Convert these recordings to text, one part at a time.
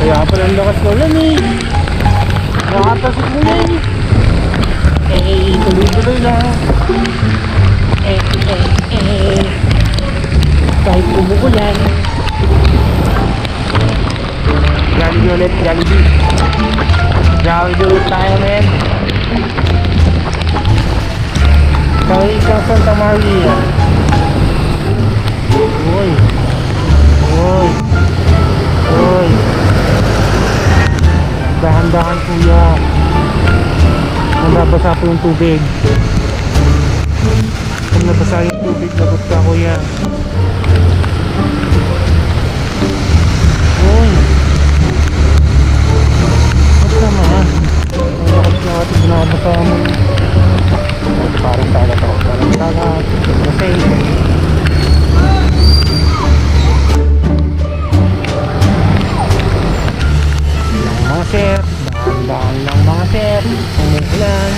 Kaya pa ng lakas na ulan eh. Nakatasok mo yan. Tuloy-tuloy lang. Kahit umuulan. Jollibee ulit, Jollibee. Jollibee ulit tayo, men. Kaya isang Santa Maria. Uy. Uy. Uy. Dahan-dahan kuya. Nabasa po yung tubig. Kung nabasa yung tubig, lagot ka kuya. Uy. Ba't naman? Ang lakas na ating binabasa mo. Parang taga to. Parang taga. Kasi mga sir, dahan-dahan lang mga sir. Umuulan.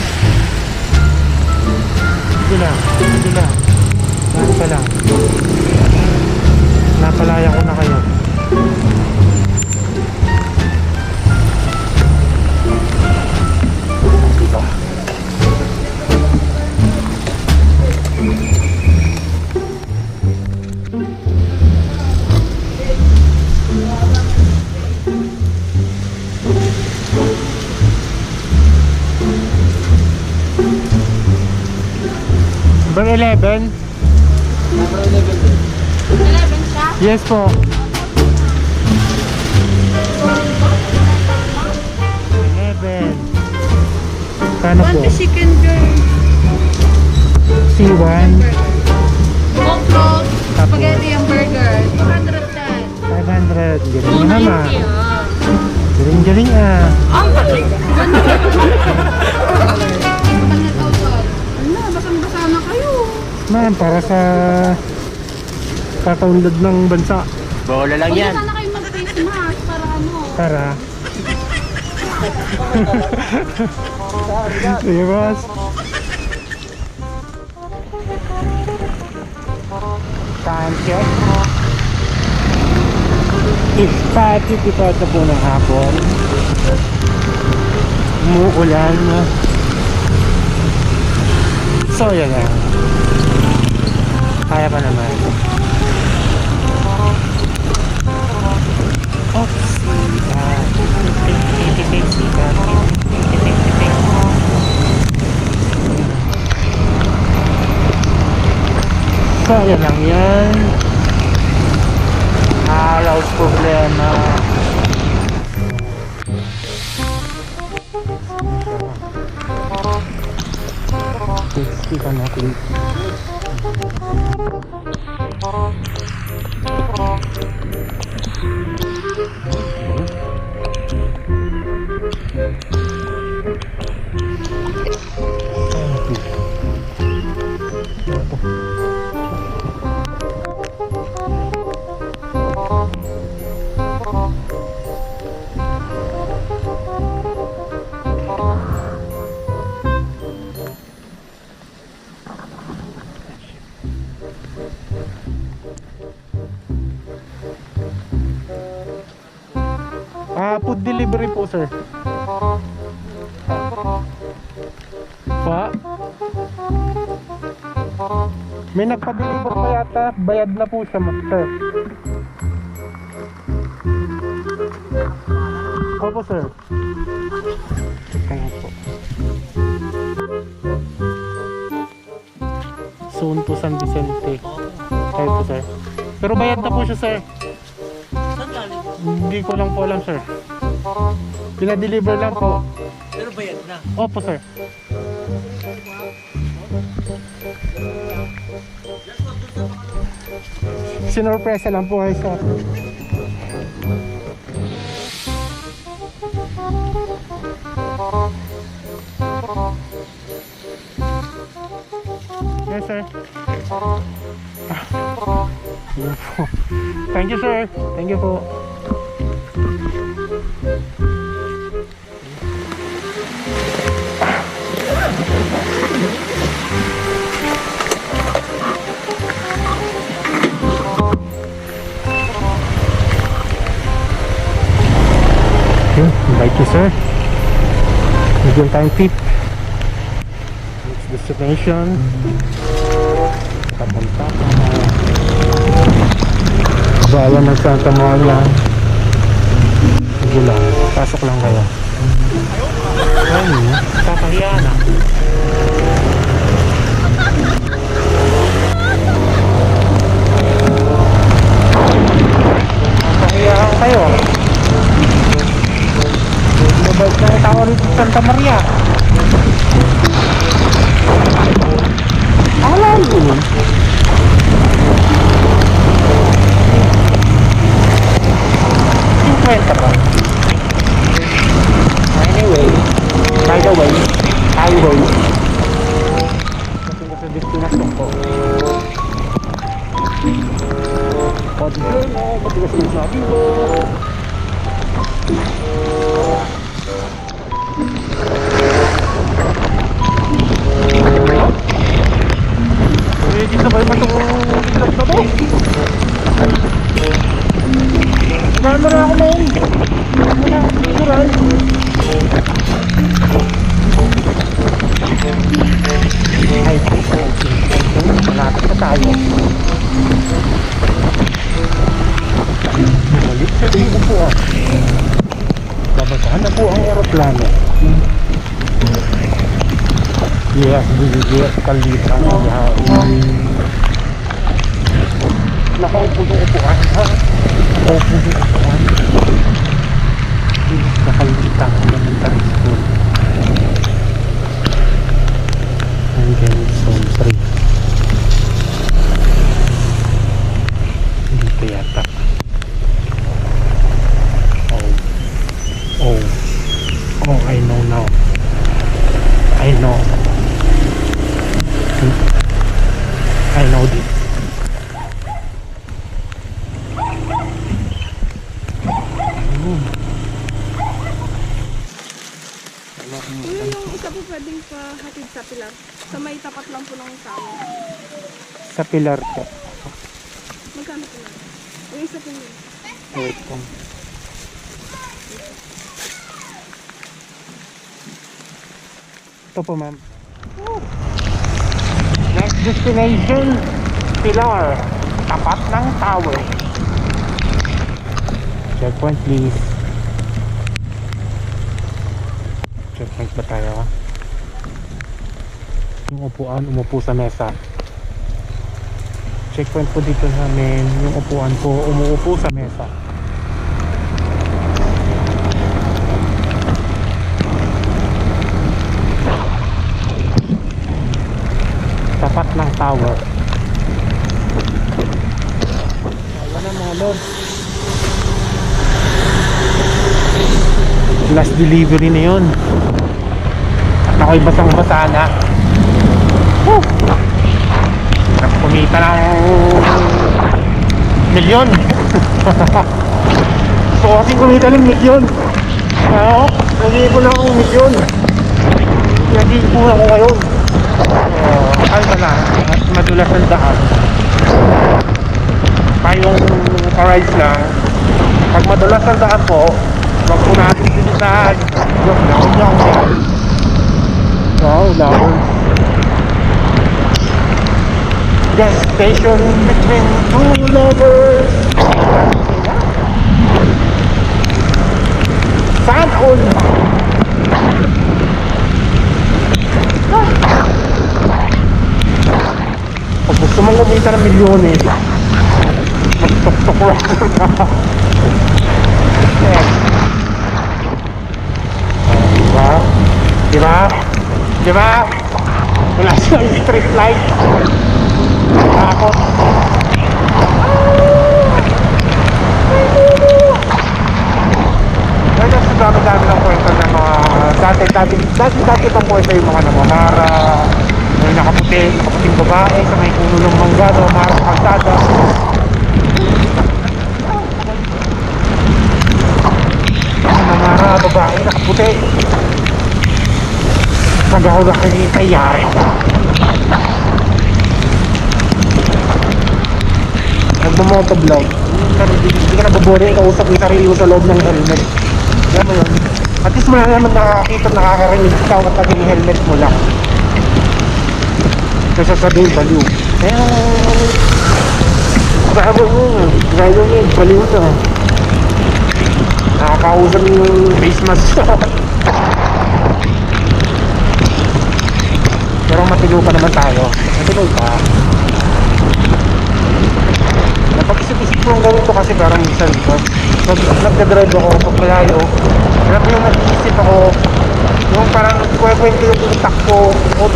Hindi lang. Saan pa lang. Napalaya ko na kayo. Dito. Number 11? Number 11. 11 siya? Yes po. 11. Kano po? Chicken joy. C1. Coke roll. Tapos? Spaghetti ang burger. 200 yan. 500. Galing naman. 290 ah. Galing ah. Ang galing. Ano, basang-basa na kayo. Man, para sa kakaunlad ng bansa. Bola lang Huwag yan. na sana kayo mag-face mask para ano. Para. Sige boss. Time check. It's 5:54 na po ng hapon. Umuulan. So yan lang. Kaya pa naman. Oops. So yan lang yan. Araw problema. Kita natin. Food delivery po, sir. Pa? May nagpa-deliver pa yata. Bayad na po siya, sir. Opo, sir. Kaya po. Soon to San Vicente. Kaya po, sir. Pero bayad na po siya, sir. Saan galing? Hindi ko lang po alam, sir. Pina-deliver lang po. Pero bayad na. Opo, sir. Sinurpresa lang po kayo, sir. Yes, sir. Thank you, sir. Thank you po. Okay, invite you sir. Medium time tip. Next destination. Papunta ka na. Bawa ng Santa Maria. Sige lang, pasok lang kayo. Ayun, kakahiya na. Kakahiya kayo. Mabait na yung tao rito sa Santa Maria. Alam mo yun. Kwenta ba? Anyway, by the way, highway. Kasi sa destination ko. Pag-girl mo, matigas yung sabi mo. Ready na ba yung matulog na mo? Camera ako ngayon. Wala, natural. Ay, malapit na tayo. Bumalik sa tingin ko po ah. Babagahan na po ang aeroplano. Yes, bibigyan kalita ng yahaw. Nakaupo yung upuan ha. Nakaupo yung upuan. Nakalita ng elementary school. And then zone 3. Dito yata. Oh, I know now. I know this. Kuya, yung isa po pwedeng pahatid sa Pilar. Sa may tapat lang po ng tao. Sa Pilar po. Magkano po lang? Yung isa po yun. Wait po. Ito po ma'am. Next destination, Pilar. Tapat ng tower. Checkpoint please. Checkpoint ba tayo? Yung upuan, umupo sa mesa. Checkpoint po dito namin. Yung upuan po, umuupo sa mesa. Tapat ng tower. Wala na mga lord. Last delivery na yun. At ako'y basang basa na. Woo! Hirap kumita ng milyon. So kasi kumita ng milyon. Nag-iipon lang akong milyon. Nag-iipon ako ngayon. Kalma na at madulas ang daan. Tayong ka-rides lang. Pag madulas ang daan po, wag po natin sinisan. Wow, lovers. Yes, station between two lovers. Sana all. Pag gusto mong kumita ng milyon eh, magtok-tok lang. Yes. Diba? Diba? Diba? Wala siyang street light. Takot. Kaya sa dami-dami ng kwento ng mga dati pang kwento yung mga namamara, may nakaputing babae sa may puno ng mangga, namamara sa kalsada. Namamara, babae, nakaputi. Nagawa na kayo yung tayari. Nagmamotovlog. Hindi ka nabubori, kausap yung sarili mo sa loob ng helmet. Alam mo yun? At least wala naman nakakita, nakakarinig ka at naging helmet mo lang. Kaya sasabihin, baliw. Kaya, sabi mo, gaya mo, baliw na. Nakakausap yung face mask. Pero matino pa naman tayo. Matino pa. Napag-isip-isip ko ang gawin ko kasi parang minsan pag nagdadrive ako, pag malayo, alam mo yung nag-isip ako, yung parang kwento yung utak ko, o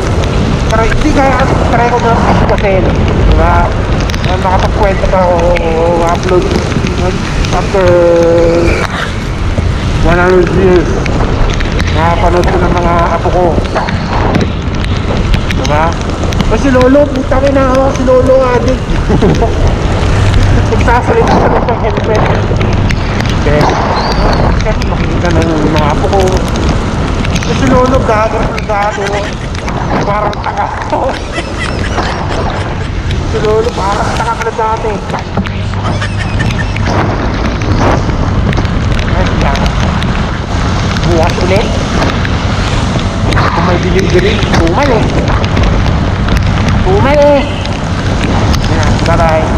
parang hindi kaya try ko na kasi, diba? Makapagkwento pa ako, upload after 100 years. Nakapanood ko ng mga apo ko. Diba? O si Lolo, putang ina ako, si Lolo addict. Nagsasalita sa ng helmet. Okay. Kasi makikita ng mga apo ko. O si Lolo, gago. Parang tanga ko. Si Lolo, parang tanga ka na dati. Ayan. Bukas ulit. Kung may delivery, tumal eh. Ayan, bye-bye.